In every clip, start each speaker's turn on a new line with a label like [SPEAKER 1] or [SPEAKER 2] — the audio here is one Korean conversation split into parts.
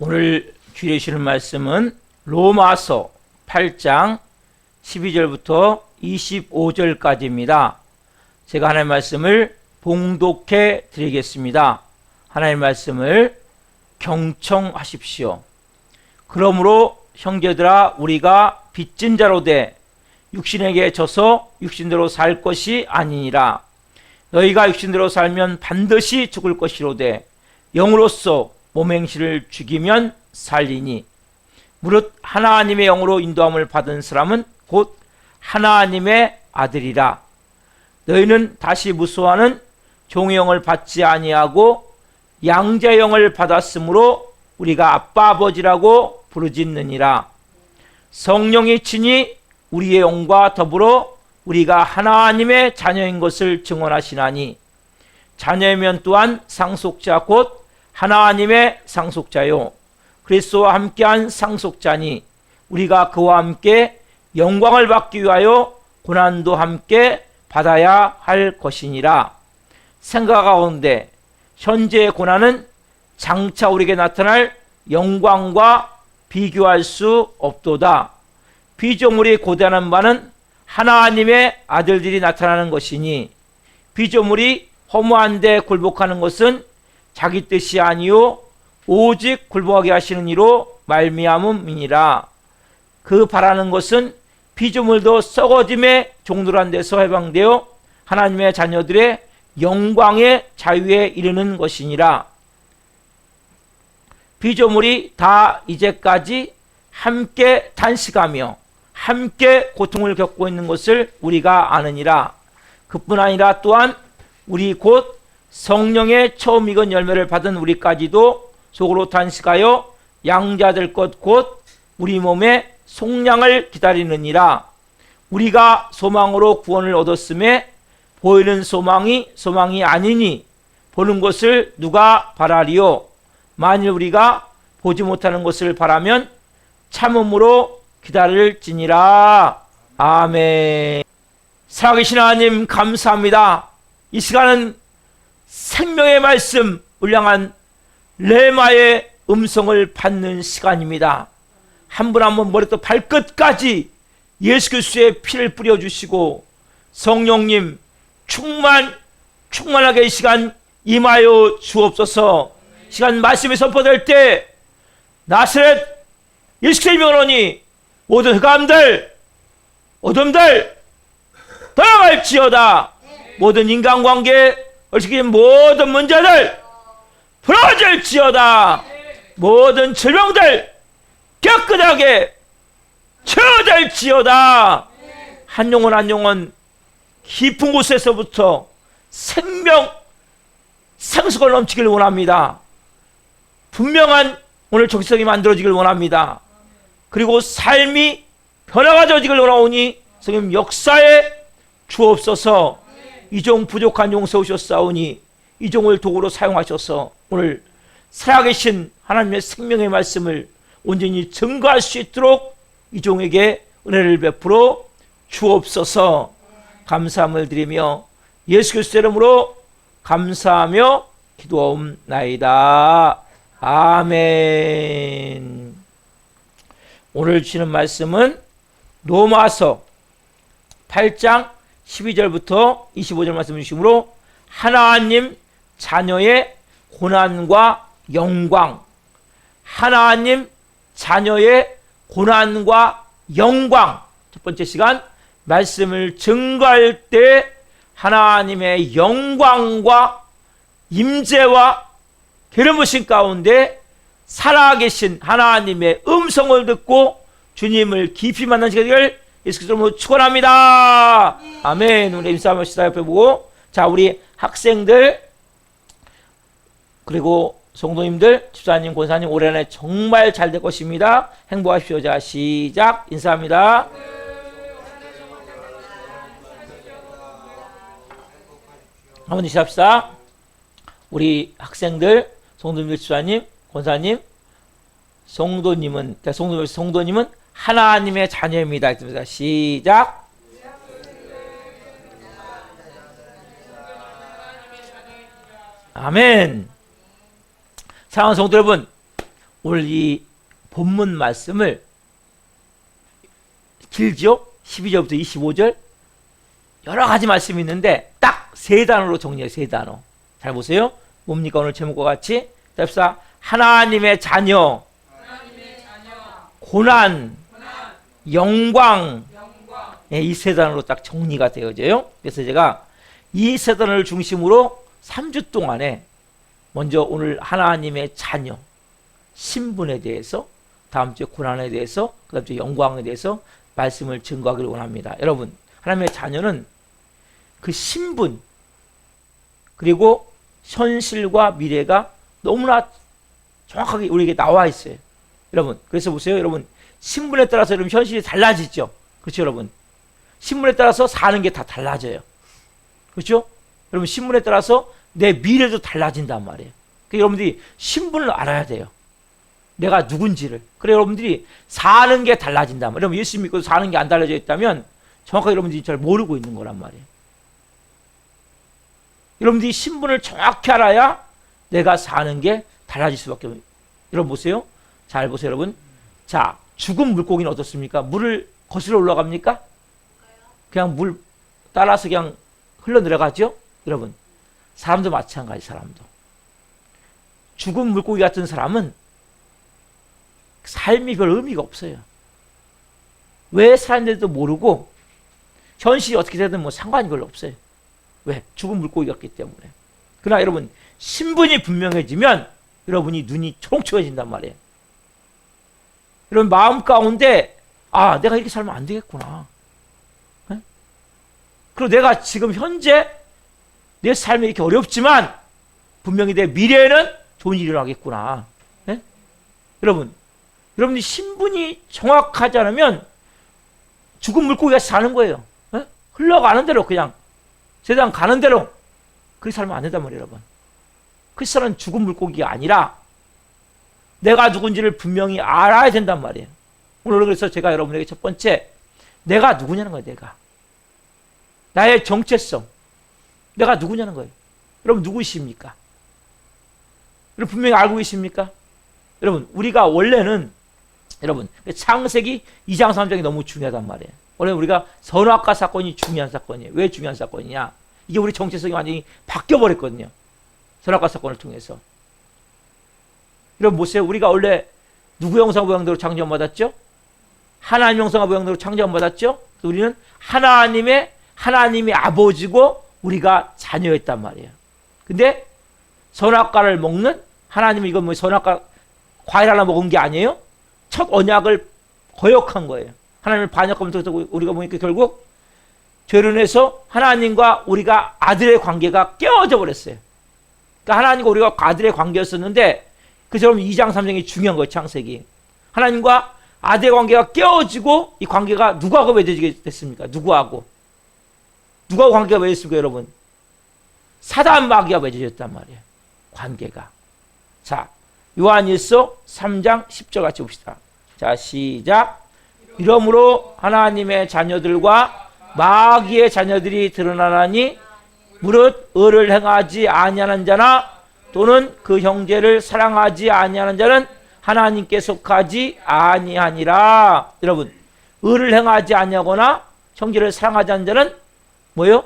[SPEAKER 1] 오늘 주일에 말씀은 로마서 8장 12절부터 25절까지입니다. 제가 하나님의 말씀을 봉독해 드리겠습니다. 하나님의 말씀을 경청하십시오. 그러므로 형제들아, 우리가 빚진 자로 돼 육신에게 져서 육신대로 살 것이 아니니라. 너희가 육신대로 살면 반드시 죽을 것이로되 영으로서 몸행실을 죽이면 살리니, 무릇 하나님의 영으로 인도함을 받은 사람은 곧 하나님의 아들이라. 너희는 다시 무수하는 종의 영을 받지 아니하고 양자의 영을 받았으므로 우리가 아빠 아버지라고 부르짖느니라. 성령이 친히 우리의 영과 더불어 우리가 하나님의 자녀인 것을 증언하시나니, 자녀이면 또한 상속자 곧 하나님의 상속자요 그리스도와 함께한 상속자니, 우리가 그와 함께 영광을 받기 위하여 고난도 함께 받아야 할 것이니라. 생각하건대 현재의 고난은 장차 우리에게 나타날 영광과 비교할 수 없도다. 피조물이 고대하는 바는 하나님의 아들들이 나타나는 것이니, 피조물이 허무한데 굴복하는 것은 자기 뜻이 아니요 오직 굴복하게 하시는 이로 말미암음이니라. 그 바라는 것은 피조물도 썩어짐의 종노란 데서 해방되어 하나님의 자녀들의 영광의 자유에 이르는 것이니라. 피조물이 다 이제까지 함께 단식하며 함께 고통을 겪고 있는 것을 우리가 아느니라. 그뿐 아니라 또한 우리 곧 성령의 처음 익은 열매를 받은 우리까지도 속으로 단식하여 양자될 것 곧 우리 몸의 속량을 기다리느니라. 우리가 소망으로 구원을 얻었음에 보이는 소망이 아니니 보는 것을 누가 바라리요. 만일 우리가 보지 못하는 것을 바라면 참음으로 기다릴지니라. 아멘. 살아계신 하나님 감사합니다. 이 시간은 생명의 말씀 울량한 레마의 음성을 받는 시간입니다. 한 분 한 분 머리부터 발끝까지 예수 그리스도의 피를 뿌려주시고 성령님 충만하게 이 시간 임하여 주옵소서. 시간 말씀이 선포될 때 나사렛 예수 그리스도의 이름으로니 모든 흑암들 어둠들 떠나갈지어다. 모든 인간관계 얽힌 모든 문제들 풀어질지어다. 모든 질병들 깨끗하게 치유될지어다. 한 영혼 한 영혼 깊은 곳에서부터 생수가 넘치길 원합니다. 분명한 오늘 정체성이 만들어지길 원합니다. 그리고 삶이 변화가 되어지길 원하오니 성령 역사에 주옵소서. 이 종 부족한 종 세우셨사오니 이 종을 도구로 사용하셔서 오늘 살아계신 하나님의 생명의 말씀을 온전히 증거할 수 있도록 이 종에게 은혜를 베풀어 주옵소서. 감사함을 드리며 예수 그리스도 이름으로 감사하며 기도하옵나이다. 아멘. 오늘 주시는 말씀은 로마서 8장 12절부터 25절 말씀 주시므로 하나님 자녀의 고난과 영광, 하나님 자녀의 고난과 영광. 첫 번째 시간 말씀을 증거할 때 하나님의 영광과 임재와 기름 부으심 가운데 살아계신 하나님의 음성을 듣고 주님을 깊이 만난 시간을 예수 그리스도로 축원합니다. 아멘. 우리 인사 한번 시다 옆에 보고, 자, 우리 학생들 그리고 성도님들, 집사님, 권사님 올해 안에 정말 잘 될 것입니다. 행복하십시오. 자, 시작. 인사합니다. 한번 시작합시다. 우리 학생들, 성도님들, 집사님, 권사님, 성도님은 하나님의 자녀입니다. 시작. 아멘. 사랑하는 성도 여러분, 오늘 이 본문 말씀을 길죠? 12절부터 25절 여러 가지 말씀이 있는데 딱 세 단어로 정리해요. 세 단어. 잘 보세요. 뭡니까? 오늘 제목과 같이 답사 하나님의 자녀, 고난, 영광. 예, 이 세 단어로 딱 정리가 되어져요. 그래서 제가 이 세 단어를 중심으로 3주 동안에 먼저 오늘 하나님의 자녀, 신분에 대해서, 다음 주에 고난에 대해서, 그 다음 주에 영광에 대해서 말씀을 증거하기를 원합니다. 여러분, 하나님의 자녀는 그 신분, 그리고 현실과 미래가 너무나 정확하게 우리에게 나와 있어요. 여러분, 그래서 보세요. 여러분, 신분에 따라서 여러분 현실이 달라지죠. 그렇죠, 여러분? 신분에 따라서 사는 게 다 달라져요. 그렇죠? 여러분, 신분에 따라서 내 미래도 달라진단 말이에요. 그러니까 여러분들이 신분을 알아야 돼요. 내가 누군지를. 그래 여러분들이 사는 게 달라진단 말이에요. 여러분, 예수 믿고 사는 게 안 달라져 있다면 정확하게 여러분들이 잘 모르고 있는 거란 말이에요. 여러분들이 신분을 정확히 알아야 내가 사는 게 달라질 수밖에 없어요. 여러분 보세요. 잘 보세요, 여러분. 자, 죽은 물고기는 어떻습니까? 물을 거슬러 올라갑니까? 그냥 물 따라서 그냥 흘러내려가죠? 여러분, 사람도 마찬가지, 사람도. 죽은 물고기 같은 사람은 삶이 별 의미가 없어요. 왜 사는지도 모르고 현실이 어떻게 되든 뭐 상관이 별로 없어요. 왜? 죽은 물고기 같기 때문에. 그러나 여러분, 신분이 분명해지면 여러분이 눈이 초롱초해진단 말이에요. 여러분, 마음 가운데 아, 내가 이렇게 살면 안 되겠구나. 네? 그리고 내가 지금 현재 내 삶이 이렇게 어렵지만 분명히 내 미래에는 좋은 일이 일어나겠구나. 네? 여러분이 신분이 정확하지 않으면 죽은 물고기가 사는 거예요. 네? 흘러가는 대로 그냥 세상 가는 대로 그렇게 살면 안 된단 말이에요, 여러분. 크리스천은 죽은 물고기가 아니라 내가 누군지를 분명히 알아야 된단 말이에요. 오늘 그래서 제가 여러분에게 첫 번째, 내가 누구냐는 거예요, 내가. 나의 정체성. 내가 누구냐는 거예요. 여러분, 누구이십니까? 여러분, 분명히 알고 계십니까? 여러분, 우리가 원래는, 여러분, 창세기 2장 3장이 너무 중요하단 말이에요. 원래 우리가 선악과 사건이 중요한 사건이에요. 왜 중요한 사건이냐? 이게 우리 정체성이 완전히 바뀌어버렸거든요. 선악과 사건을 통해서. 여러분 보세요. 우리가 원래 누구 형상 모양대로 창조받았죠? 하나님 형상 모양대로 창조받았죠? 우리는 하나님의 아버지고 우리가 자녀였단 말이에요. 근데 선악과를 먹는 하나님은 이건 뭐 선악과 과일 하나 먹은 게 아니에요? 첫 언약을 거역한 거예요. 하나님을 반역하면서 우리가 보니까 결국 죄로 인해서 하나님과 우리가 아들의 관계가 깨어져 버렸어요. 그러니까 하나님과 우리가 아들의 관계였었는데 그처럼 2장 3장이 중요한 거예요. 창세기. 하나님과 아들의 관계가 깨어지고 이 관계가 누구하고 맺어지게 됐습니까? 누구하고 관계가 맺어졌습니까, 여러분? 사단 마귀가 맺어졌단 말이에요. 관계가. 자, 요한일서 3장 10절 같이 봅시다. 자, 시작. 이러므로 하나님의 자녀들과 마귀의 자녀들이 드러나나니 무릇 의를 행하지 아니하는 자나 또는 그 형제를 사랑하지 아니하는 자는 하나님께 속하지 아니하니라. 여러분, 의를 행하지 아니하거나 형제를 사랑하지 않는 자는 뭐요?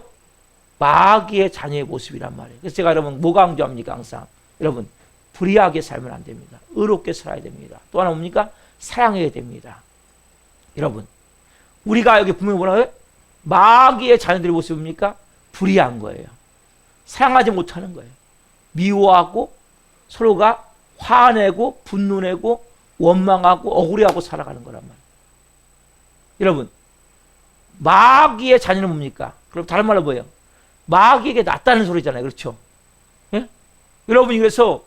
[SPEAKER 1] 마귀의 자녀의 모습이란 말이에요. 그래서 제가 여러분 뭐 강조합니까? 항상 여러분, 불의하게 살면 안 됩니다. 의롭게 살아야 됩니다. 또 하나 뭡니까? 사랑해야 됩니다. 여러분, 우리가 여기 분명히 뭐라고요? 마귀의 자녀들의 모습입니까? 불의한 거예요. 사랑하지 못하는 거예요. 미워하고 서로가 화내고 분노내고 원망하고 억울해하고 살아가는 거란 말이에요. 여러분, 마귀의 자녀는 뭡니까? 그럼 다른 말로 뭐예요? 마귀에게 낫다는 소리잖아요. 그렇죠? 예? 여러분이 그래서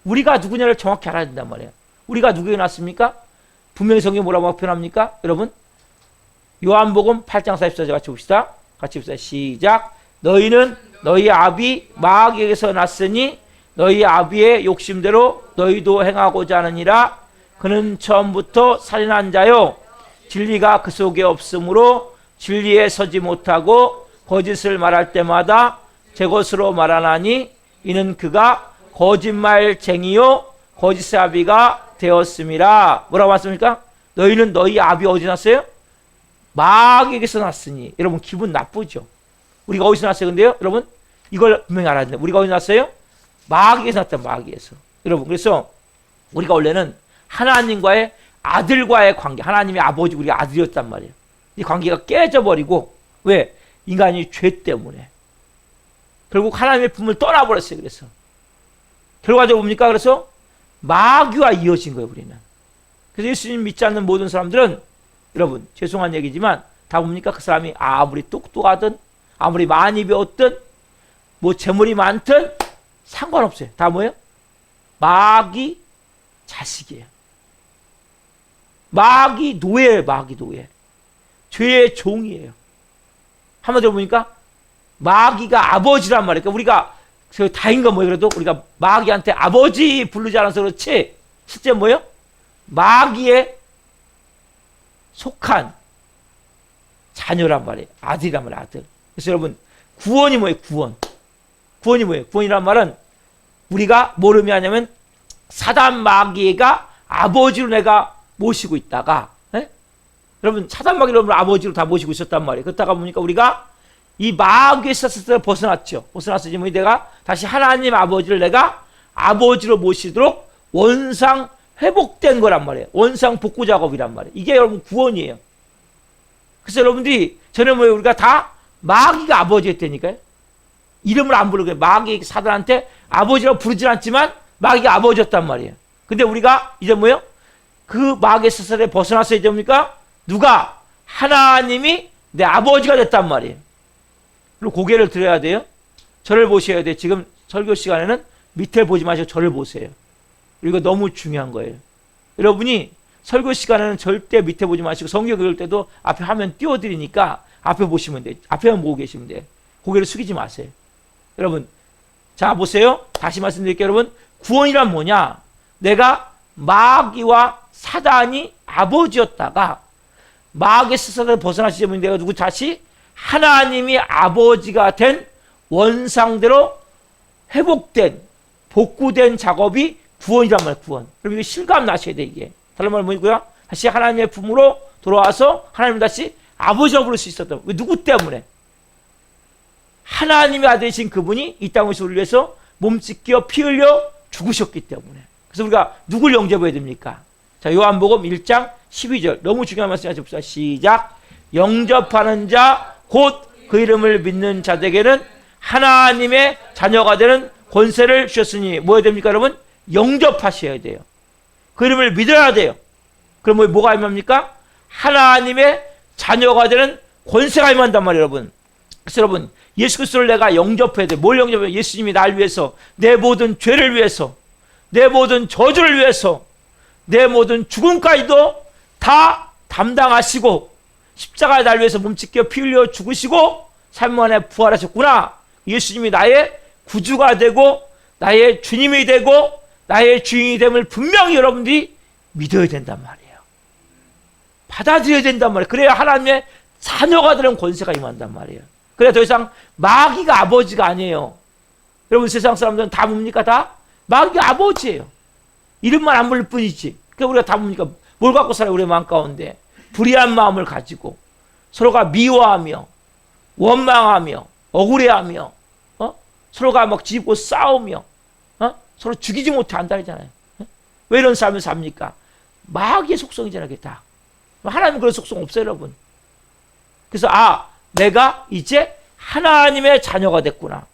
[SPEAKER 1] 우리가 누구냐를 정확히 알아야 된단 말이에요. 우리가 누구에게 낫습니까? 분명히 성경이 뭐라고 표현합니까? 여러분, 요한복음 8장 44절 같이 봅시다. 같이 봅시다. 시작. 너희는 너희 아비 마귀에게서 났으니 너희 아비의 욕심대로 너희도 행하고자 하느니라. 그는 처음부터 살인한 자요 진리가 그 속에 없으므로 진리에 서지 못하고 거짓을 말할 때마다 제 것으로 말하나니 이는 그가 거짓말쟁이요 거짓의 아비가 되었음이라. 뭐라고 말씀입니까? 너희는 너희 아비 어디 났어요? 마귀에게서 났으니. 여러분 기분 나쁘죠? 우리가 어디서 났어요? 근데요 여러분 이걸 분명히 알아야 돼요. 우리가 어디서 났어요? 마귀에서 났다. 마귀에서. 여러분 그래서 우리가 원래는 하나님과의 아들과의 관계, 하나님의 아버지 우리가 아들이었단 말이에요. 이 관계가 깨져버리고 왜? 인간이 죄 때문에 결국 하나님의 품을 떠나버렸어요. 그래서 결과적으로 뭡니까? 그래서 마귀와 이어진 거예요. 우리는. 그래서 예수님 믿지 않는 모든 사람들은 여러분 죄송한 얘기지만 다 뭡니까? 그 사람이 아무리 똑똑하든 아무리 많이 배웠든 뭐 재물이 많든 상관없어요. 다 뭐예요? 마귀 자식이에요. 마귀 노예예요. 마귀 노예. 죄의 종이에요. 한마디로 보니까 마귀가 아버지란 말이에요. 그러니까 우리가 다인가 뭐예요. 그래도 우리가 마귀한테 아버지 부르지 않아서 그렇지 실제 뭐예요? 마귀에 속한 자녀란 말이에요. 아들이란 말이에요. 아들. 그래서 여러분 구원이 뭐예요? 구원. 구원이 뭐예요? 구원이란 말은 우리가 뭘 의미하냐면 사단 마귀가 아버지로 내가 모시고 있다가 여러분 사단 마귀를 아버지로 다 모시고 있었단 말이에요. 그렇다가 보니까 우리가 이 마귀에 있었을 때 벗어났죠. 벗어났으니 내가 다시 하나님 아버지를 내가 아버지로 모시도록 원상 회복된 거란 말이에요. 원상 복구 작업이란 말이에요. 이게 여러분 구원이에요. 그래서 여러분들이 전에 뭐예요? 우리가 다 마귀가 아버지였다니까요. 이름을 안 부르고 마귀 사단한테 아버지라고 부르진 않지만 마귀가 아버지였단 말이에요. 근데 우리가 이제 뭐예요? 그 마귀의 사슬에 벗어나서 이제 뭡니까? 누가? 하나님이 내 아버지가 됐단 말이에요. 그리고 고개를 들어야 돼요. 저를 보셔야 돼요. 지금 설교 시간에는 밑에 보지 마시고 저를 보세요. 이거 너무 중요한 거예요. 여러분이 설교 시간에는 절대 밑에 보지 마시고 성경 읽을 때도 앞에 화면 띄워드리니까 앞에 보시면 돼요. 앞에만 보고 계시면 돼요. 고개를 숙이지 마세요. 여러분 자 보세요. 다시 말씀드릴게요. 여러분 구원이란 뭐냐? 내가 마귀와 사단이 아버지였다가 마귀의 스스로 벗어나시지 못해 내가 누구 다시 하나님이 아버지가 된 원상대로 회복된 복구된 작업이 구원이란 말이에요. 구원. 그럼 이거 실감 나셔야 돼. 이게 다른 말은 뭐고요? 다시 하나님의 품으로 돌아와서 하나님을 다시 아버지라고 부를 수 있었던. 왜? 누구 때문에? 하나님의 아들이신 그분이 이 땅에서 우리를 위해서 몸 찢겨 피 흘려 죽으셨기 때문에. 그래서 우리가 누굴 영접해야 됩니까? 자, 요한복음 1장 12절 너무 중요한 말씀 하시 봅시다. 시작. 영접하는 자 곧 그 이름을 믿는 자들에게는 하나님의 자녀가 되는 권세를 주셨으니 뭐 해야 됩니까 여러분? 영접하셔야 돼요. 그 이름을 믿어야 돼요. 그럼 뭐가 임합니까? 하나님의 자녀가 되는 권세가 임한단 말이에요. 여러분. 그래서 여러분 예수 그리스도를 내가 영접해야 돼. 뭘 영접해야 돼? 예수님이 날 위해서 내 모든 죄를 위해서 내 모든 저주를 위해서 내 모든 죽음까지도 다 담당하시고 십자가에 날 위해서 몸찢겨 피 흘려 죽으시고 3일 만에 부활하셨구나. 예수님이 나의 구주가 되고 나의 주님이 되고 나의 주인이 됨을 분명히 여러분들이 믿어야 된단 말이에요. 받아들여야 된단 말이에요. 그래야 하나님의 자녀가 되는 권세가 임한단 말이에요. 그래야 더 이상 마귀가 아버지가 아니에요. 여러분 세상 사람들은 다 뭡니까? 다 마귀가 아버지예요. 이름만 안 부를 뿐이지. 그러니까 우리가 다 뭡니까? 뭘 갖고 살아요? 우리의 마음 가운데 불의한 마음을 가지고 서로가 미워하며 원망하며 억울해하며 서로가 막 뒤집고 싸우며 서로 죽이지 못해 한다잖아요. 왜 이런 삶을 삽니까? 마귀의 속성이잖아요. 그게 다. 하나님은 그런 속성 없어요. 여러분. 그래서 내가 이제 하나님의 자녀가 됐구나.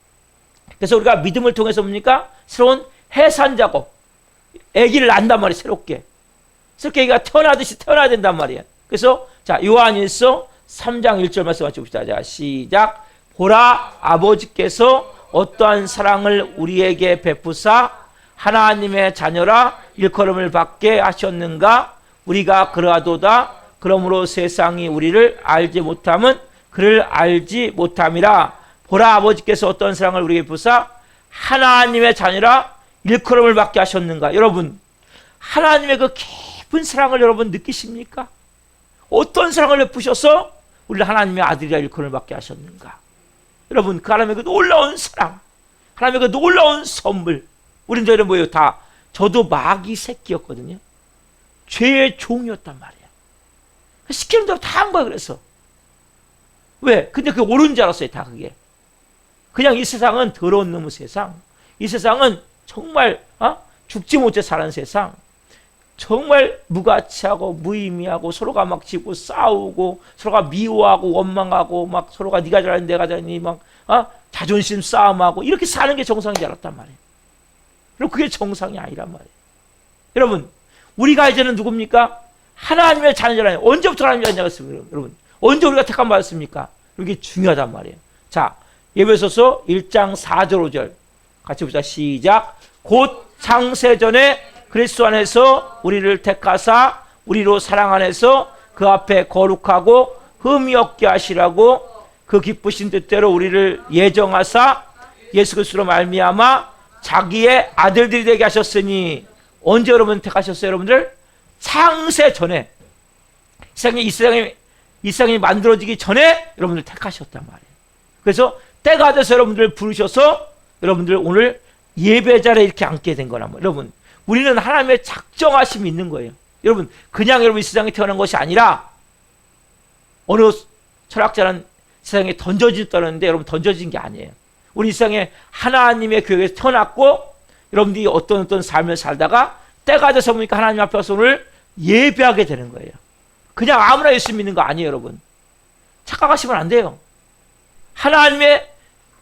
[SPEAKER 1] 그래서 우리가 믿음을 통해서 뭡니까? 새로운 해산 작업. 아기를 낳는단 말이에요. 새롭게 아기가 태어나듯이 태어나야 된단 말이에요. 그래서 자 요한일서 3장 1절 말씀 같이 봅시다. 자 시작. 보라 아버지께서 어떠한 사랑을 우리에게 베푸사 하나님의 자녀라 일컬음을 받게 하셨는가. 우리가 그러하도다. 그러므로 세상이 우리를 알지 못함은 그를 알지 못함이라. 보라 아버지께서 어떤 사랑을 우리에게 베푸사 하나님의 자녀라 일컬음을 받게 하셨는가. 여러분 하나님의 그 깊은 사랑을 여러분 느끼십니까? 어떤 사랑을 베푸셔서 우리를 하나님의 아들이라 일컬음을 받게 하셨는가. 여러분 그 하나님의 그 놀라운 사랑, 하나님의 그 놀라운 선물. 우린 저희는 뭐예요? 다 저도 마귀 새끼였거든요. 죄의 종이었단 말이에요. 시키는 대로 다 한 거예요. 그래서 왜? 근데 그게 옳은 줄 알았어요. 다 그게. 그냥 이 세상은 더러운 놈의 세상, 이 세상은 정말 죽지 못해 사는 세상, 정말 무가치하고 무의미하고 서로가 막 지고 싸우고 서로가 미워하고 원망하고 막 서로가 네가 잘하니 내가 잘하니 막 자존심 싸움하고 이렇게 사는 게 정상인 줄 알았단 말이에요. 그리고 그게 정상이 아니란 말이에요. 여러분, 우리가 이제는 누굽니까? 하나님의 자녀잖아요. 언제부터 하나님의 자녀가 됐습니까? 여러분, 언제 우리가 택함 받았습니까? 이게 중요하단 말이에요. 자, 에베소서 1장 4절 5절 같이 보자. 시작. 곧 창세전에 그리스도 안에서 우리를 택하사 우리로 사랑 안에서 그 앞에 거룩하고 흠이 없게 하시라고 그 기쁘신 뜻대로 우리를 예정하사 예수 그리스도로 말미암아 자기의 아들들이 되게 하셨으니, 언제 여러분 택하셨어요? 여러분들 창세 전에, 이 세상이 만들어지기 전에 여러분들 택하셨단 말이에요. 그래서 때가 돼서 여러분들 부르셔서 여러분들 오늘 예배 자리에 이렇게 앉게 된 거란 말이에요. 여러분, 우리는 하나님의 작정하심이 있는 거예요. 여러분, 그냥 여러분 이 세상에 태어난 것이 아니라, 어느 철학자는 세상에 던져졌다는데 여러분 던져진 게 아니에요. 우리 이 세상에 하나님의 교회에서 태어났고, 여러분들이 어떤 삶을 살다가 때가 돼서 보니까 하나님 앞에서 오늘 예배하게 되는 거예요. 그냥 아무나 예수 믿는 거 아니에요. 여러분, 착각하시면 안 돼요. 하나님의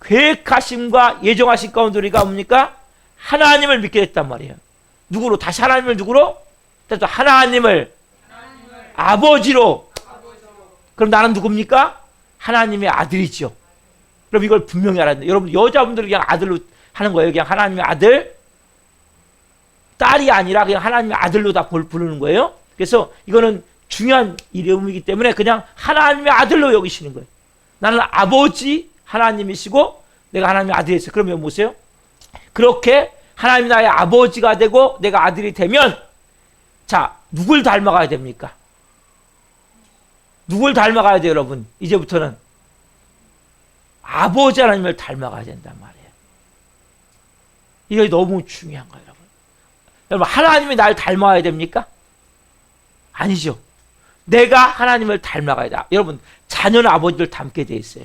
[SPEAKER 1] 계획하심과 예정하심 가운데 우리가 뭡니까? 하나님을 믿게 됐단 말이에요. 누구로? 다시 하나님을 누구로? 하나님을 아버지로. 그럼 나는 누굽니까? 하나님의 아들이죠. 그럼 이걸 분명히 알아야 돼요. 여러분, 여자분들은 그냥 아들로 하는 거예요. 그냥 하나님의 아들, 딸이 아니라 그냥 하나님의 아들로 다 부르는 거예요. 그래서 이거는 중요한 이름이기 때문에 그냥 하나님의 아들로 여기시는 거예요. 나는 아버지 하나님이시고 내가 하나님의 아들이었어요. 그러면 보세요. 그렇게 하나님이 나의 아버지가 되고 내가 아들이 되면, 자, 누굴 닮아가야 됩니까? 누굴 닮아가야 돼요, 여러분? 이제부터는 아버지 하나님을 닮아가야 된단 말이에요. 이게 너무 중요한 거예요, 여러분. 여러분, 하나님이 날 닮아야 됩니까? 아니죠. 내가 하나님을 닮아가야 돼. 여러분, 자녀는 아버지를 닮게 돼 있어요.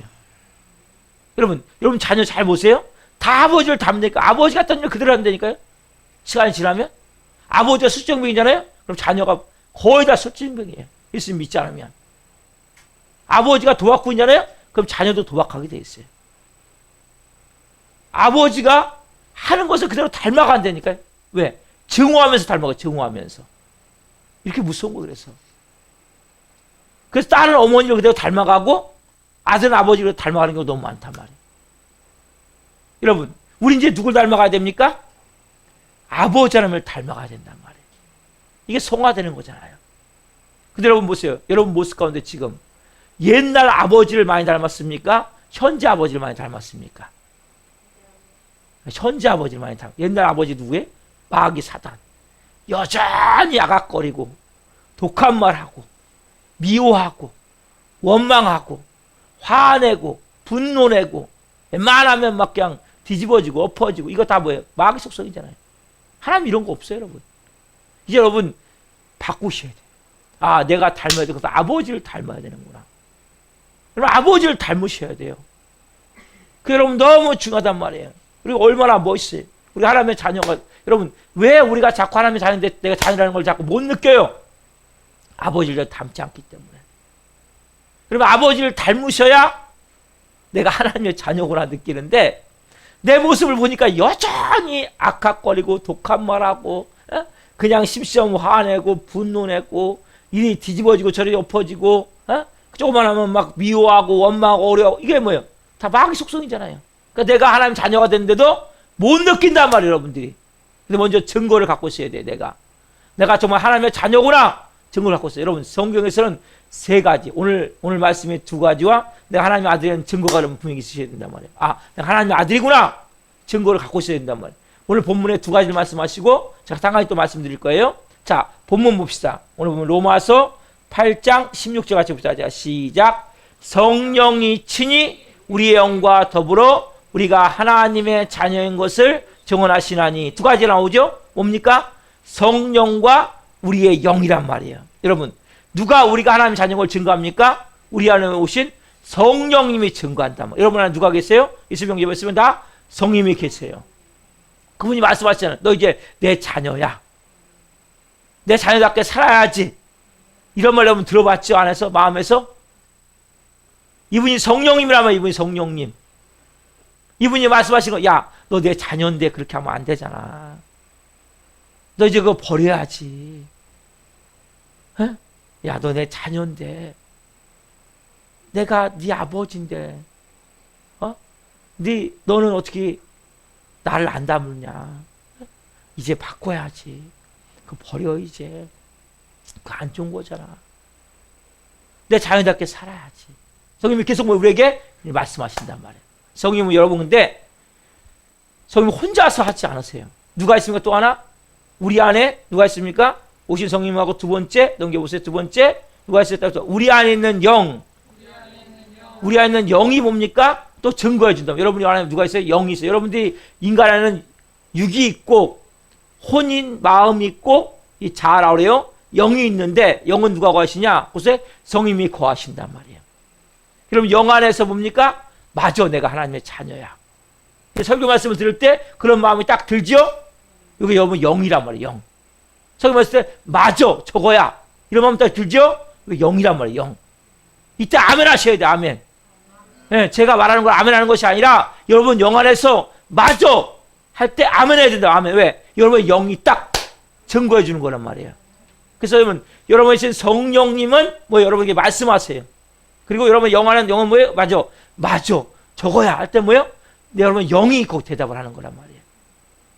[SPEAKER 1] 여러분 자녀 잘 보세요. 다 아버지를 닮으니까, 아버지 같은 일 그대로 한다니까요. 시간이 지나면 아버지가 술병이잖아요. 그럼 자녀가 거의 다 술병이에요. 예수님 믿지 않으면. 아버지가 도박꾼이잖아요. 그럼 자녀도 도박하게 돼 있어요. 아버지가 하는 것을 그대로 닮아간다니까요. 왜? 증오하면서 닮아가요. 증오하면서. 이렇게 무서운 거. 그래서 딸은 어머니를 그대로 닮아가고 아들은 아버지를 닮아가는 경우가 너무 많단 말이에요. 여러분, 우리 이제 누굴 닮아가야 됩니까? 아버지 하나님을 닮아가야 된단 말이에요. 이게 성화되는 거잖아요. 근데 여러분 보세요. 여러분 모습 가운데 지금 옛날 아버지를 많이 닮았습니까? 현재 아버지를 많이 닮았습니까? 현재 아버지를 많이 닮았습니까? 옛날 아버지 누구예요? 마귀 사단. 여전히 아각거리고 독한 말하고 미워하고 원망하고 화내고 분노내고 웬만하면 막 그냥 뒤집어지고 엎어지고, 이거 다 뭐예요? 마귀 속성이잖아요. 하나님 이런 거 없어요, 여러분. 이제 여러분 바꾸셔야 돼요. 아, 내가 닮아야 돼. 그래서 아버지를 닮아야 되는구나. 여러분, 아버지를 닮으셔야 돼요. 그 여러분 너무 중요하단 말이에요. 그리고 얼마나 멋있어요. 우리 하나님의 자녀가, 여러분 왜 우리가 자꾸 하나님의 자녀인데 내가 자녀라는 걸 자꾸 못 느껴요? 아버지를 닮지 않기 때문에. 그러면 아버지를 닮으셔야 내가 하나님의 자녀구나 느끼는데, 내 모습을 보니까 여전히 악악거리고 독한 말하고 그냥 심시험 화내고 분노내고 일이 뒤집어지고 저리 엎어지고 조금만 하면 막 미워하고 원망하고 어려워. 이게 뭐예요? 다 마귀 속성이잖아요. 그러니까 내가 하나님 자녀가 됐는데도 못 느낀단 말이에요, 여러분들이. 근데 먼저 증거를 갖고 있어야 돼요. 내가 정말 하나님의 자녀구나 증거를 갖고 있어요. 여러분, 성경에서는 3가지, 오늘 말씀의 2가지와 내가 하나님의 아들이라는 증거가 여러분 분명히 있으셔야 된단 말이에요. 아, 내가 하나님의 아들이구나 증거를 갖고 있어야 된단 말이에요. 오늘 본문에 2가지를 말씀하시고 제가 1가지 또 말씀드릴 거예요. 자, 본문 봅시다. 오늘 보면 로마서 8장 16절 같이 봅시다. 자, 시작. 성령이 친히 우리의 영과 더불어 우리가 하나님의 자녀인 것을 증언하시나니. 2가지 나오죠? 뭡니까? 성령과 우리의 영이란 말이에요. 여러분, 누가 우리가 하나님 자녀인 걸 증거합니까? 우리 안에 오신 성령님이 증거한다. 여러분 안에 누가 계세요? 이수병 예배 있으면 다 성령님이 계세요. 그분이 말씀하시잖아요. 너 이제 내 자녀야. 내 자녀답게 살아야지. 이런 말 여러분 들어봤죠? 안에서? 마음에서? 이분이 성령님이라면 이분이 성령님. 이분이 말씀하신 거, 야, 너 내 자녀인데 그렇게 하면 안 되잖아. 너 이제 그거 버려야지. 에? 야, 너 내 자녀인데. 내가 네 아버지인데. 너는 어떻게 나를 안 닮느냐. 이제 바꿔야지. 그거 버려, 이제. 그거 안 좋은 거잖아. 내 자녀답게 살아야지. 성령님이 계속 우리에게 말씀하신단 말이에요. 성령님은 여러분, 근데 성령님 혼자서 하지 않으세요. 누가 있습니까? 또 하나? 우리 안에 누가 있습니까? 오신 성령님하고 두 번째, 넘겨보세요. 두 번째, 누가 있어요? 우리 안에 있는 영. 우리 안에 있는 영이 뭡니까? 또 증거해 준다. 여러분이 안에 누가 있어요? 영이 있어요. 여러분들이 인간 안에는 육이 있고, 혼인, 마음이 있고, 이 자아라 그래요. 영이 있는데, 영은 누가 거하시냐? 그곳에 성령님이 거하신단 말이에요. 그럼 영 안에서 뭡니까? 맞아, 내가 하나님의 자녀야. 설교 말씀을 들을 때 그런 마음이 딱 들죠? 이게 여러분 영이란 말이에요. 영. 설교 말씀 때 맞아, 저거야. 이런 마음 딱 들죠? 이게 영이란 말이에요. 영. 이때 아멘 하셔야 돼. 아멘. 네, 제가 말하는 걸 아멘 하는 것이 아니라 여러분 영 안에서 맞아 할 때 아멘 해야 된다. 아멘. 왜? 여러분 영이 딱 증거해 주는 거란 말이에요. 그래서 여러분 신 성령님은 뭐 여러분에게 말씀하세요. 그리고 여러분 영 안에 영은 뭐예요? 맞아, 저거야 할 때 뭐예요? 여러분 영이 꼭 대답을 하는 거란 말이에요.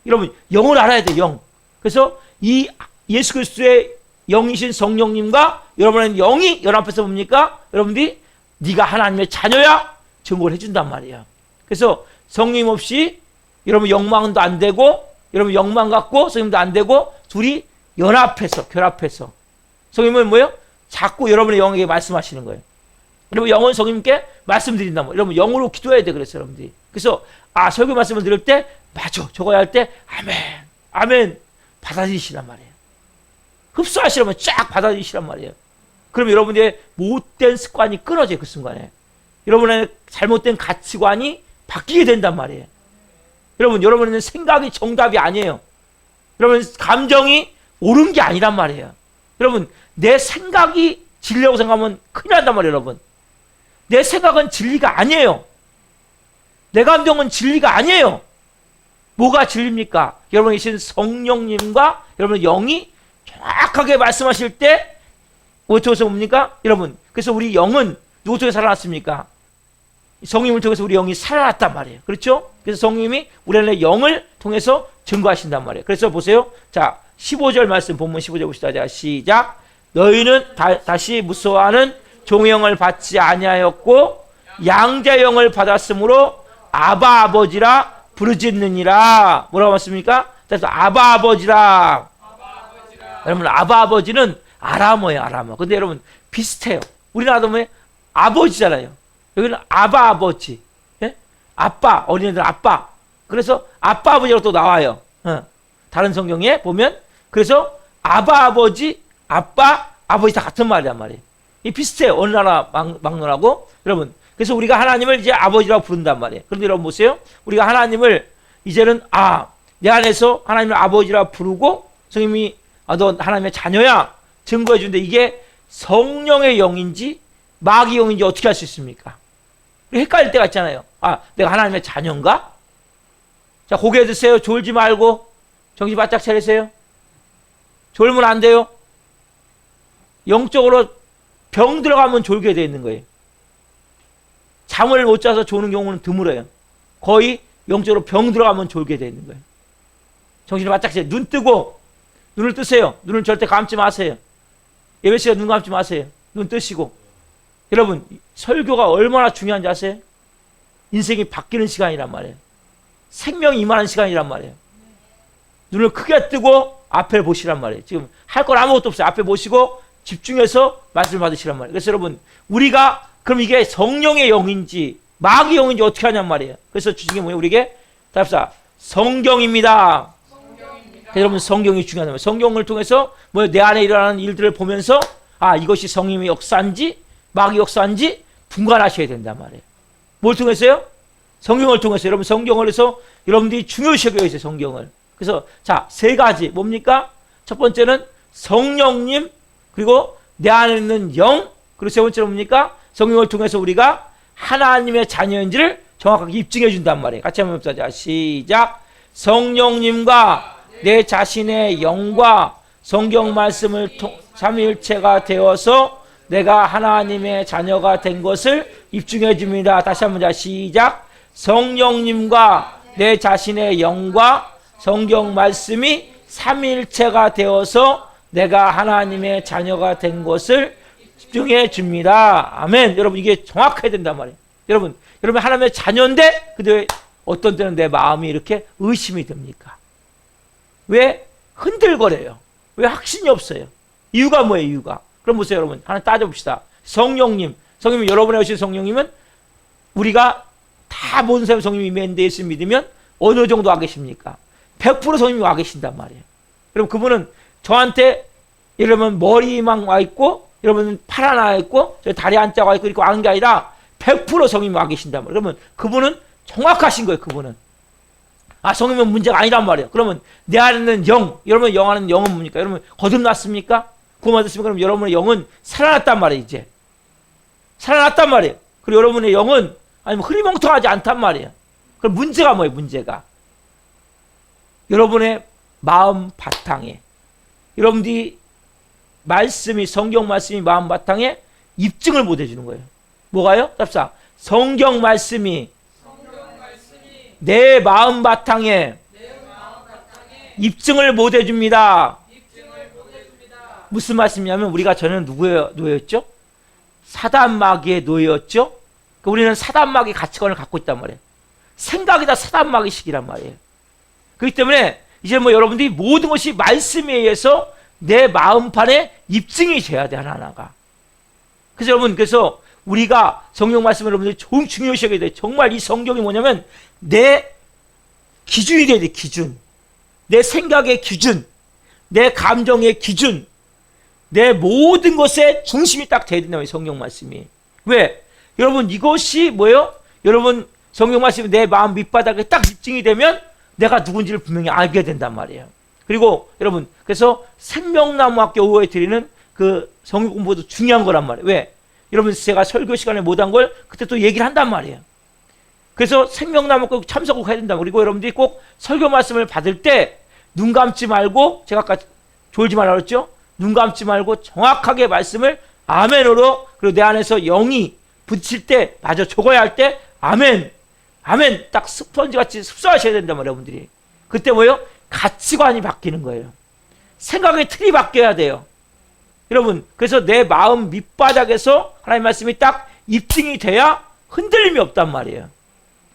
[SPEAKER 1] 여러분 영을 알아야 돼. 영. 그래서 이 예수 그리스도의 영이신 성령님과 여러분의 영이 연합해서 뭡니까? 여러분들이 네가 하나님의 자녀야 증거를 해준단 말이에요. 그래서 성령 없이 여러분 영망도 안 되고 여러분 영망 갖고 성령도 안 되고 둘이 연합해서 결합해서 성령은 뭐예요? 자꾸 여러분의 영에게 말씀하시는 거예요. 여러분 영은 성령님께 말씀드린다. 여러분 영으로 기도해야 돼. 그래서 여러분들이. 그래서 설교 말씀을 들을 때 맞아 저거 할 때 아멘 받아들이시란 말이에요. 흡수하시려면 쫙 받아들이시란 말이에요. 그럼 여러분의 못된 습관이 끊어져요. 그 순간에. 여러분의 잘못된 가치관이 바뀌게 된단 말이에요. 여러분의 생각이 정답이 아니에요. 여러분 감정이 옳은 게 아니란 말이에요. 여러분 내 생각이 진리라고 생각하면 큰일 난단 말이에요. 여러분 내 생각은 진리가 아니에요. 내 감정은 진리가 아니에요. 뭐가 진리입니까? 여러분이 계신 성령님과 여러분의 영이 정확하게 말씀하실 때 어디서 뭡니까? 여러분 그래서 우리 영은 누구 통해 살아났습니까? 성령님을 통해서 우리 영이 살아났단 말이에요. 그렇죠? 그래서 성령님이 우리 안에 영을 통해서 증거하신단 말이에요. 그래서 보세요. 자 15절 말씀 본문 15절 봅시다. 자 시작. 너희는 다시 무서워하는 종영을 받지 아니하였고 양자의 영을 받았으므로 아바 아버지라 부르짖느니라. 뭐라고 했습니까? 그래서 아바 아버지라. 여러분 아바 아버지는 아람어예요. 아람어. 근데 여러분 비슷해요. 우리나라도 뭐 아버지잖아요. 여기는 아바 아버지. 예? 아빠 어린애들 아빠. 그래서 아빠 아버지라고 또 나와요. 다른 성경에 보면 그래서 아바 아버지 아빠 아버지 다 같은 말이란 말이에요. 이 비슷해요. 어느 나라 막론하고 여러분. 그래서 우리가 하나님을 이제 아버지라고 부른단 말이에요. 그런데 여러분 보세요. 우리가 하나님을 이제는 내 안에서 하나님을 아버지라고 부르고 성령님이 너 하나님의 자녀야 증거해 주는데 이게 성령의 영인지 마귀의 영인지 어떻게 할 수 있습니까? 헷갈릴 때가 있잖아요. 내가 하나님의 자녀인가? 자 고개 드세요. 졸지 말고 정신 바짝 차리세요. 졸면 안 돼요. 영적으로 병 들어가면 졸게 되어 있는 거예요. 잠을 못 자서 조는 경우는 드물어요. 거의 영적으로 병 들어가면 졸게 되어 있는 거예요. 정신을 바짝 차세요. 눈 뜨고 눈을 뜨세요. 눈을 절대 감지 마세요. 예배 시간 눈 감지 마세요. 눈 뜨시고. 여러분 설교가 얼마나 중요한지 아세요? 인생이 바뀌는 시간이란 말이에요. 생명이 임하는 시간이란 말이에요. 눈을 크게 뜨고 앞에 보시란 말이에요. 지금 할 건 아무것도 없어요. 앞에 보시고 집중해서 말씀을 받으시란 말이에요. 그래서 여러분 우리가 그럼 이게 성령의 영인지 마귀의 영인지 어떻게 하냔 말이에요. 그래서 주신 게 뭐예요? 우리에게 답사 성경입니다. 여러분 성경이 중요하다면 성경을 통해서 뭐 내 안에 일어나는 일들을 보면서 아 이것이 성령의 역사인지 마귀 역사인지 분간하셔야 된단 말이에요. 뭘 통해서요? 성경을 통해서. 여러분 성경을 해서 여러분들이 중요시 여겨야 돼요. 성경을. 그래서 자, 세 가지 뭡니까? 첫 번째는 성령님, 그리고 내 안에 있는 영, 그리고 세 번째는 뭡니까? 성경을 통해서 우리가 하나님의 자녀인지를 정확하게 입증해 준단 말이에요. 같이 한번 봅시다. 시작. 성령님과 내 자신의 영과 성경 말씀을 삼위일체가 되어서 내가 하나님의 자녀가 된 것을 입증해 줍니다. 다시 한번 자, 시작. 성령님과 내 자신의 영과 성경 말씀이 삼위일체가 되어서 내가 하나님의 자녀가 된 것을 입증해 줍니다. 아멘. 여러분 이게 정확해야 된단 말이에요. 여러분 하나님의 자녀인데 근데 어떤 때는 내 마음이 이렇게 의심이 됩니까? 왜 흔들거려요? 왜 확신이 없어요? 이유가 뭐예요? 이유가. 그럼 보세요 여러분. 하나 따져봅시다. 성령님 여러분의 오신 성령님은 우리가 다 모든 사람 성령님이 임했는데 예수 믿으면 어느 정도 와 계십니까? 100% 성령님이 와 계신단 말이에요. 여러분 그분은 저한테 예를 들면 머리만 와 있고 여러분은 팔 하나 와 있고 저 다리 한자 와 있고 이렇게 와는 게 아니라 100% 성령님이 와 계신단 말이에요. 그러면 그분은 정확하신 거예요. 그분은. 아 성령님은 문제가 아니란 말이에요. 그러면 내 안에 있는 영, 여러분 영 안에 있는 영은 뭡니까? 여러분 거듭났습니까? 구원받았습니까? 그럼 여러분의 영은 살아났단 말이에요. 이제 살아났단 말이에요. 그리고 여러분의 영은 아니면 흐리멍텅하지 않단 말이에요. 그럼 문제가 뭐예요? 문제가 여러분의 마음 바탕에 여러분들이 말씀이 성경 말씀이 마음 바탕에 입증을 못 해주는 거예요. 뭐가요? 답사 성경 말씀이 내 마음 바탕에 입증을 못 해줍니다. 무슨 말씀이냐면 우리가 저는 누구의 노예였죠? 사단 마귀의 노예였죠? 우리는 사단 마귀 가치관을 갖고 있단 말이에요. 생각이 다 사단 마귀식이란 말이에요. 그렇기 때문에 이제 뭐 여러분들이 모든 것이 말씀에 의해서 내 마음판에 입증이 돼야 돼 하나하나가. 그래서 여러분 그래서 우리가 성경 말씀을 여러분들이 중요시 여겨야 돼요. 정말 이 성경이 뭐냐면 내 기준이 돼야 돼. 기준. 내 생각의 기준, 내 감정의 기준, 내 모든 것의 중심이 딱 돼야 된다고요. 성경 말씀이. 왜? 여러분 이것이 뭐예요? 여러분 성경 말씀이 내 마음 밑바닥에 딱 입증이 되면 내가 누군지를 분명히 알게 된단 말이에요. 그리고 여러분 그래서 생명나무 학교 오후에 드리는 그 성경 공부도 중요한 거란 말이에요. 왜? 여러분 제가 설교 시간에 못한 걸 그때 또 얘기를 한단 말이에요. 그래서 생명나무 꼭 참석을 해야 된다. 그리고 여러분들이 꼭 설교 말씀을 받을 때 눈 감지 말고 제가 아까 졸지 말라고 그랬죠? 눈 감지 말고 정확하게 말씀을 아멘으로 그리고 내 안에서 영이 붙일 때 맞아 적어야 할 때 아멘 아멘 딱 스펀지같이 흡수하셔야 된단 말이에요. 여러분들이. 그때 뭐예요? 가치관이 바뀌는 거예요. 생각의 틀이 바뀌어야 돼요. 여러분 그래서 내 마음 밑바닥에서 하나님의 말씀이 딱 입증이 돼야 흔들림이 없단 말이에요.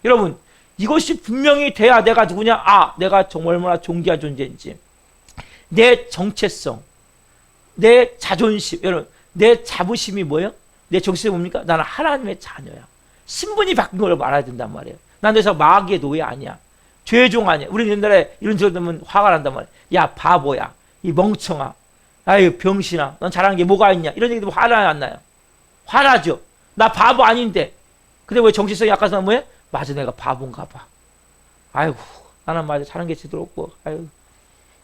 [SPEAKER 1] 여러분 이것이 분명히 돼야 내가 누구냐? 아 내가 정말 얼마나 존귀한 존재인지 내 정체성 내 자존심 여러분 내 자부심이 뭐예요? 내 정체성이 뭡니까? 나는 하나님의 자녀야. 신분이 바뀐 걸 알아야 된단 말이에요. 난 그래서 마귀의 노예 아니야. 죄종 아니야. 우리 옛날에 이런 소리 들으면 화가 난단 말이야. 야 바보야. 이 멍청아. 아유 병신아. 넌 잘하는 게 뭐가 있냐. 이런 얘기 들으면 화나 안 나요? 화나죠. 나 바보 아닌데. 근데 왜 정체성이 약해서 뭐해? 맞아 내가 바본가 봐. 아이고 나는 맞아 잘하는 게 제대로 없고 아유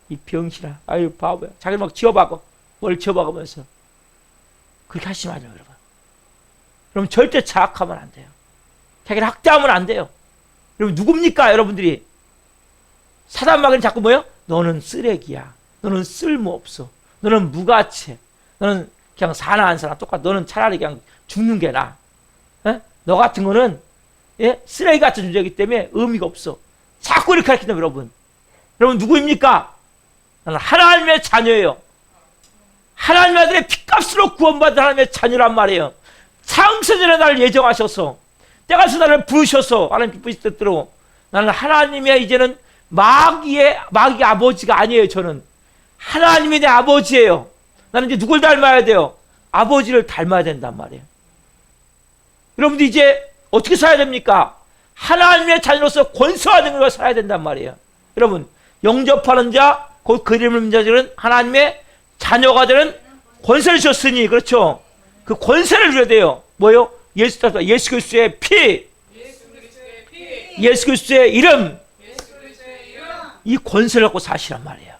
[SPEAKER 1] 이 병신아. 아유 바보야. 자기를 막 지어박어. 뭘 지어박으면서. 그렇게 하시지 마세요 여러분. 여러분 절대 자학하면 안 돼요. 자기를 학대하면 안 돼요. 여러분 누굽니까 여러분들이? 사단 마귀는 자꾸 뭐예요? 너는 쓰레기야. 너는 쓸모없어. 너는 무가치해. 너는 그냥 사나 안 사나 똑같아. 너는 차라리 그냥 죽는 게 나아. 너 같은 거는 쓰레기 같은 존재이기 때문에 의미가 없어. 자꾸 이렇게 가르친다 여러분. 여러분 누구입니까? 나는 하나님의 자녀예요. 하나님의 아들의 피값으로 구원받은 하나님의 자녀란 말이에요. 창세전에 나를 예정하셔서 때가서 나를 부르셔서 하나님 기쁘실 뜻대로 나는 하나님의 이제는 마귀 아버지가 아니에요. 저는 하나님이 내 아버지예요. 나는 이제 누굴 닮아야 돼요? 아버지를 닮아야 된단 말이에요. 여러분들 이제 어떻게 살아야 됩니까? 하나님의 자녀로서 권세화된 걸 살아야 된단 말이에요. 여러분 영접하는 자 곧 그 이름을 믿는 자들은 하나님의 자녀가 되는 권세를 주셨으니, 그렇죠? 그 권세를 누려야 돼요. 뭐요? 예수 그리스도의 피, 예수 그리스도의 이름, 이 권세를 갖고 사시란 말이에요.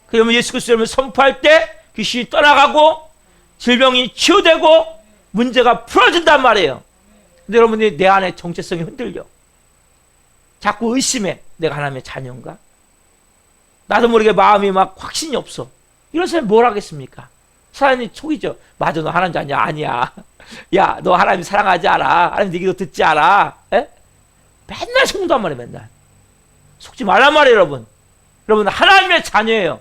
[SPEAKER 1] 그러면 예수 그리스도의 이름을 선포할 때 귀신이 떠나가고 질병이 치유되고 문제가 풀어진단 말이에요. 근데 여러분들이 내 안에 정체성이 흔들려. 자꾸 의심해. 내가 하나님의 자녀인가? 나도 모르게 마음이 막 확신이 없어. 이런 사람이 뭘 하겠습니까? 사람이 속이죠. 맞아, 너 하나님 자녀 아니야. 야, 너 하나님 사랑하지 않아. 하나님 네 기도 듣지 않아. 에? 맨날 속는단 말이에요. 맨날. 속지 말란 말이에요. 여러분. 여러분 하나님의 자녀예요.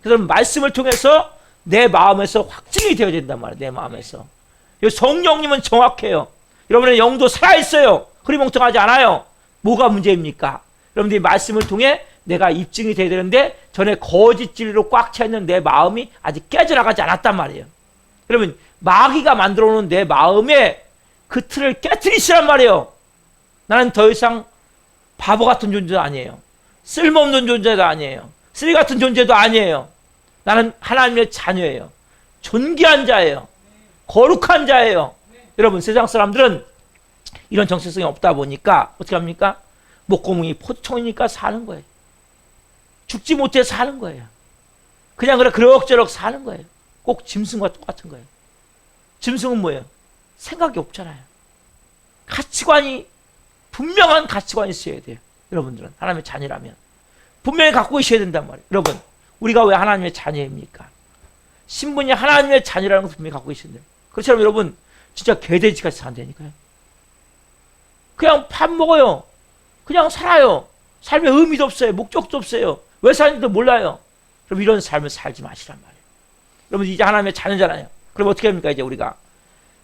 [SPEAKER 1] 그래서 말씀을 통해서 내 마음에서 확증이 되어야 된단 말이에요. 내 마음에서. 성령님은 정확해요. 여러분의 영도 살아있어요. 흐리멍텅하지 않아요. 뭐가 문제입니까? 여러분들이 말씀을 통해 내가 입증이 돼야 되는데 전에 거짓 진리로 꽉 차있는 내 마음이 아직 깨져나가지 않았단 말이에요. 여러분 마귀가 만들어 놓은 내 마음에 그 틀을 깨트리시란 말이에요. 나는 더 이상 바보 같은 존재도 아니에요. 쓸모없는 존재도 아니에요. 쓰레기 같은 존재도 아니에요. 나는 하나님의 자녀예요. 존귀한 자예요. 거룩한 자예요. 여러분 세상 사람들은 이런 정체성이 없다 보니까 어떻게 합니까? 목구멍이 포청이니까 사는 거예요. 죽지 못해 사는 거예요. 그냥 그럭저럭 사는 거예요. 꼭 짐승과 똑같은 거예요. 짐승은 뭐예요? 생각이 없잖아요. 가치관이 분명한 가치관이 있어야 돼요. 여러분들은 하나님의 자녀라면 분명히 갖고 계셔야 된단 말이에요. 여러분 우리가 왜 하나님의 자녀입니까? 신분이 하나님의 자녀라는 것을 분명히 갖고 계셔야 돼요. 그렇지만 여러분 진짜 개돼지같이 산다니까요. 그냥 밥 먹어요. 그냥 살아요. 삶에 의미도 없어요. 목적도 없어요. 왜 사는지도 몰라요. 그럼 이런 삶을 살지 마시란 말이에요. 여러분 이제 하나님의 자녀잖아요. 그럼 어떻게 합니까? 이제 우리가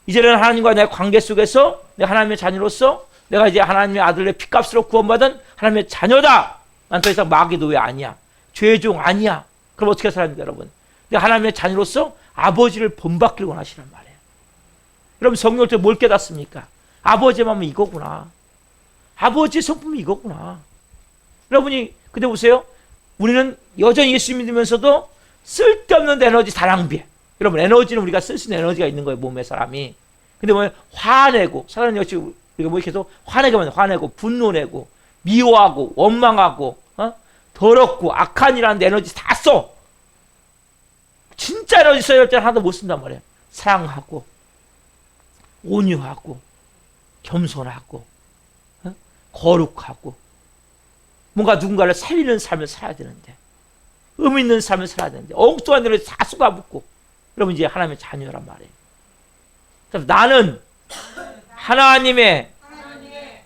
[SPEAKER 1] 이제는 하나님과 내 관계 속에서 내가 하나님의 자녀로서 내가 이제 하나님의 아들의 피값으로 구원받은 하나님의 자녀다. 난 더 이상 마귀 노예 아니야. 죄종 아니야. 그럼 어떻게 살아야 합니까, 여러분? 내가 하나님의 자녀로서 아버지를 본받기를 원하시란 말이에요. 여러분 성경을 때 뭘 깨닫습니까? 아버지의 마음은 이거구나. 아버지의 성품이 이거구나. 여러분이 근데 보세요. 우리는 여전히 예수 믿으면서도 쓸데없는 에너지 다 낭비해. 여러분 에너지는 우리가 쓸 수 있는 에너지가 있는 거예요. 몸에 사람이. 근데 뭐 화내고 사람이 역시 우리가 뭐 계속 화내고 분노내고 미워하고 원망하고 더럽고 악한 이라는 에너지 다 써. 진짜 에너지 써야 할 때는 하나도 못 쓴단 말이에요. 사랑하고 온유하고 겸손하고 거룩하고 뭔가 누군가를 살리는 삶을 살아야 되는데 의미 있는 삶을 살아야 되는데 엉뚱한 에너지 다 쏟아붓고 여러분 이제 하나님의 자녀란 말이에요. 그래서 나는 하나님의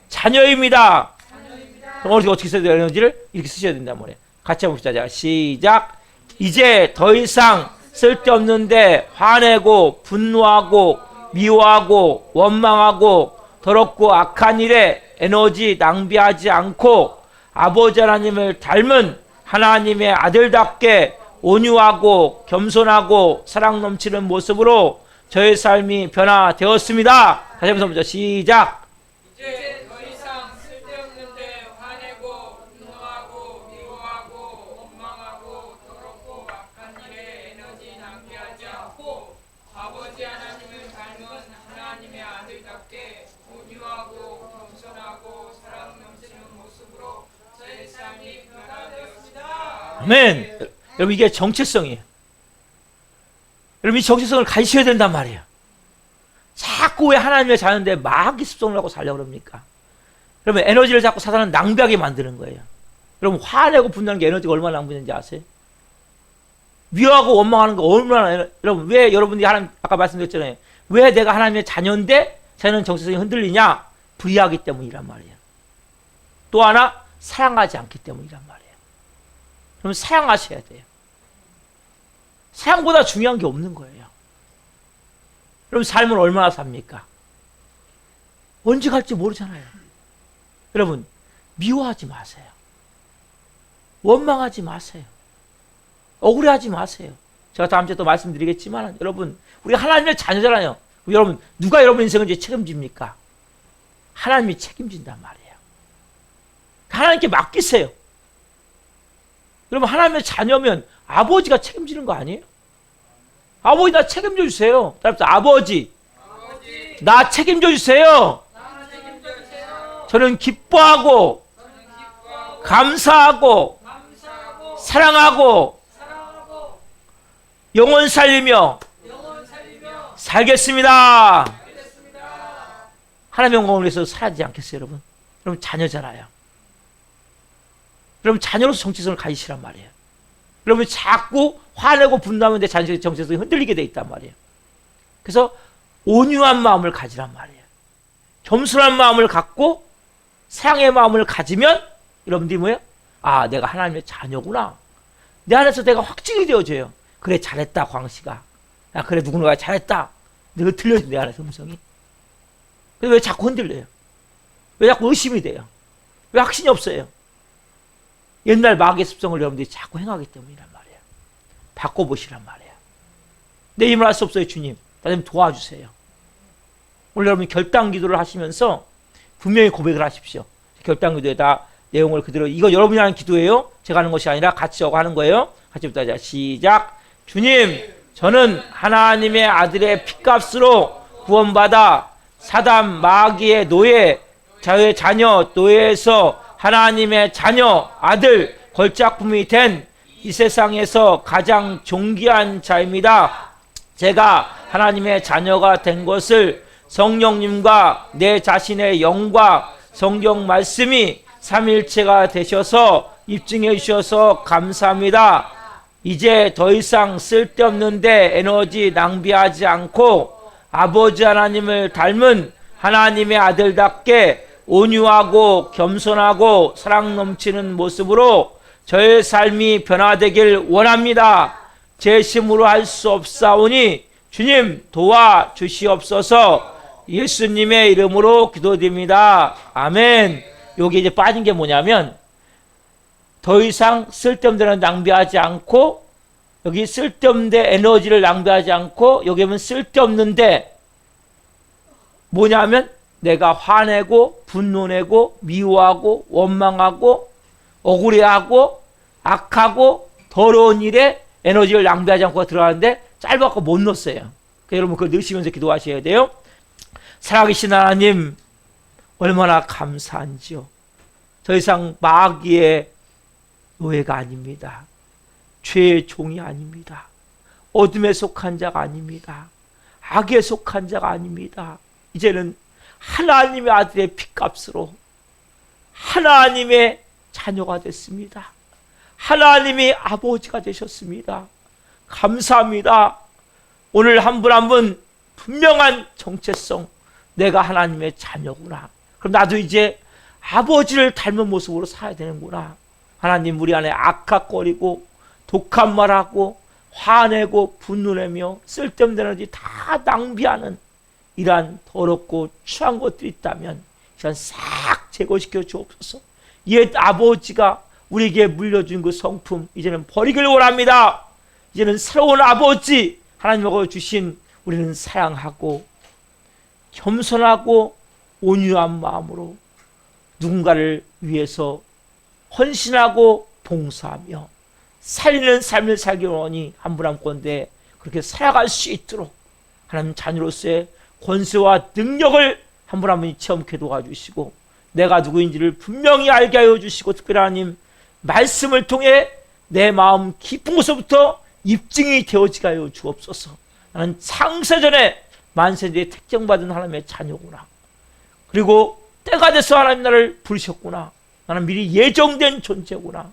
[SPEAKER 1] 자녀입니다. 그럼 어떻게 써야 돼요? 에너지를 이렇게 쓰셔야 된단 말이에요. 같이 한번 봅시다. 시작. 이제 더 이상 쓸데없는데 화내고 분노하고 미워하고 원망하고 더럽고 악한 일에 에너지 낭비하지 않고 아버지 하나님을 닮은 하나님의 아들답게 온유하고 겸손하고 사랑 넘치는 모습으로 저의 삶이 변화되었습니다. 다시 한번 보죠. 시작.
[SPEAKER 2] 이제 더 이상 쓸데없는데 화내고 분노하고 미워하고 원망하고 더럽고 악한 일에 에너지 낭비하지 않고 아버지 하나님을 닮은 하나님의 아들답게 온유하고 겸손하고 사랑 넘치는 모습으로 저의 삶이 변화되었습니다.
[SPEAKER 1] 아멘. 여러분 이게 정체성이에요. 여러분 이 정체성을 가지셔야 된단 말이에요. 자꾸 왜 하나님의 자녀인데 마귀 습성을 하고 살려고 그럽니까? 여러분 에너지를 자꾸 사단은 낭비하게 만드는 거예요. 여러분 화내고 분노하는 게 에너지가 얼마나 낭비되는지 아세요? 미워하고 원망하는 거 얼마나 여러분 왜 여러분이 하나님 아까 말씀드렸잖아요. 왜 내가 하나님의 자녀인데 자녀는 정체성이 흔들리냐? 불의하기 때문이란 말이에요. 또 하나 사랑하지 않기 때문이란 말이에요. 그럼 사랑하셔야 돼요. 사랑보다 중요한 게 없는 거예요. 여러분 삶을 얼마나 삽니까? 언제 갈지 모르잖아요. 여러분 미워하지 마세요. 원망하지 마세요. 억울해하지 마세요. 제가 다음 주에 또 말씀드리겠지만 여러분 우리가 하나님의 자녀잖아요. 여러분 누가 여러분 인생을 이제 책임집니까? 하나님이 책임진단 말이에요. 하나님께 맡기세요. 그러면 하나님의 자녀면 아버지가 책임지는 거 아니에요? 아버지 나 책임져 주세요. 따라서 아버지 나 책임져 주세요. 저는 기뻐하고 감사하고 사랑하고 영원 살리며 살겠습니다. 하나님의 영광을 위해서 살아야지 않겠어요, 여러분? 여러분 자녀잖아요. 여러분 자녀로서 정체성을 가지시란 말이에요. 여러분 자꾸 화내고 분노하면 내 자녀의 정체성이 흔들리게 돼 있단 말이에요. 그래서 온유한 마음을 가지란 말이에요. 겸손한 마음을 갖고 사랑의 마음을 가지면 여러분들이 뭐예요? 아, 내가 하나님의 자녀구나. 내 안에서 내가 확증이 되어져요. 그래 잘했다 광씨가. 야 그래 누구누가 잘했다. 내가 들려줘 내 안에서 음성이. 근데 왜 자꾸 흔들려요? 왜 자꾸 의심이 돼요? 왜 확신이 없어요? 옛날 마귀의 습성을 여러분들이 자꾸 행하기 때문이란 말이에요. 바꿔보시란 말이에요. 내 힘을 할 수 없어요. 주님 나 좀 도와주세요. 오늘 여러분 결단 기도를 하시면서 분명히 고백을 하십시오. 결단 기도에다 내용을 그대로 이거 여러분이 하는 기도예요. 제가 하는 것이 아니라 같이 하고 하는 거예요. 같이부터 자 시작. 주님 저는 하나님의 아들의 핏값으로 구원받아 사단 마귀의 노예 자의 자녀 노예에서 하나님의 자녀 아들 걸작품이 된 이 세상에서 가장 존귀한 자입니다. 제가 하나님의 자녀가 된 것을 성령님과 내 자신의 영과 성경 말씀이 삼일체가 되셔서 입증해 주셔서 감사합니다. 이제 더 이상 쓸데없는데 에너지 낭비하지 않고 아버지 하나님을 닮은 하나님의 아들답게 온유하고 겸손하고 사랑 넘치는 모습으로 저의 삶이 변화되길 원합니다. 제 힘으로 할 수 없사오니 주님 도와주시옵소서. 예수님의 이름으로 기도드립니다. 아멘. 여기 이제 빠진 게 뭐냐면 더 이상 쓸데없는 데는 낭비하지 않고 여기 쓸데없는 데 에너지를 낭비하지 않고 여기 보면 쓸데없는데 뭐냐면 내가 화내고 분노내고 미워하고 원망하고 억울해하고 악하고 더러운 일에 에너지를 낭비하지 않고 들어가는데 짧아갖고 못 넣었어요. 그러니까 여러분 그걸 넣으시면서 기도하셔야 돼요. 살아계신 하나님 얼마나 감사한지요. 더 이상 마귀의 노예가 아닙니다. 죄의 종이 아닙니다. 어둠에 속한 자가 아닙니다. 악에 속한 자가 아닙니다. 이제는 하나님의 아들의 핏값으로 하나님의 자녀가 됐습니다. 하나님이 아버지가 되셨습니다. 감사합니다. 오늘 한 분 한 분 분명한 정체성, 내가 하나님의 자녀구나. 그럼 나도 이제 아버지를 닮은 모습으로 살아야 되는구나. 하나님 우리 안에 악악거리고 독한 말하고 화내고 분노내며 쓸데없는 에너지 다 낭비하는 이러한 더럽고 추한 것들이 있다면 시간 싹 제거시켜 주옵소서. 옛 아버지가 우리에게 물려준 그 성품 이제는 버리길 원합니다. 이제는 새로운 아버지 하나님하고 주신 우리는 사랑하고 겸손하고 온유한 마음으로 누군가를 위해서 헌신하고 봉사하며 살리는 삶을 살기 원하니 한 분 한 건데 그렇게 살아갈 수 있도록 하나님 자녀로서의 권세와 능력을 한 분 한 분이 체험케 도와주시고 내가 누구인지를 분명히 알게 하여 주시고 특별히 하나님 말씀을 통해 내 마음 깊은 곳에부터 입증이 되어지게 하여 주옵소서. 나는 창세전에 만세대에 택정받은 하나님의 자녀구나. 그리고 때가 돼서 하나님 나를 부르셨구나. 나는 미리 예정된 존재구나.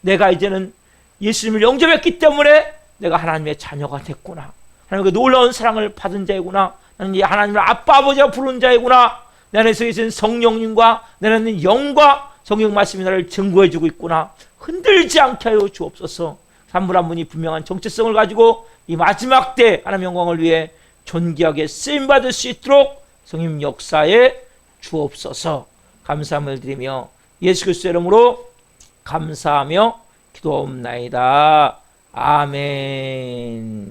[SPEAKER 1] 내가 이제는 예수님을 영접했기 때문에 내가 하나님의 자녀가 됐구나. 하나님의 놀라운 사랑을 받은 자이구나. 나는 이 하나님을 아빠 아버지가 부른 자이구나. 내 안에서 계신 성령님과 내 안에 영과 성경 말씀이 나를 증거해주고 있구나. 흔들지 않게 하여 주옵소서. 한 분 한 분이 분명한 정체성을 가지고 이 마지막 때 하나님의 영광을 위해 존귀하게 쓰임받을 수 있도록 성령 역사에 주옵소서. 감사함을 드리며 예수 그리스도의 이름으로 감사하며 기도하옵나이다. 아멘.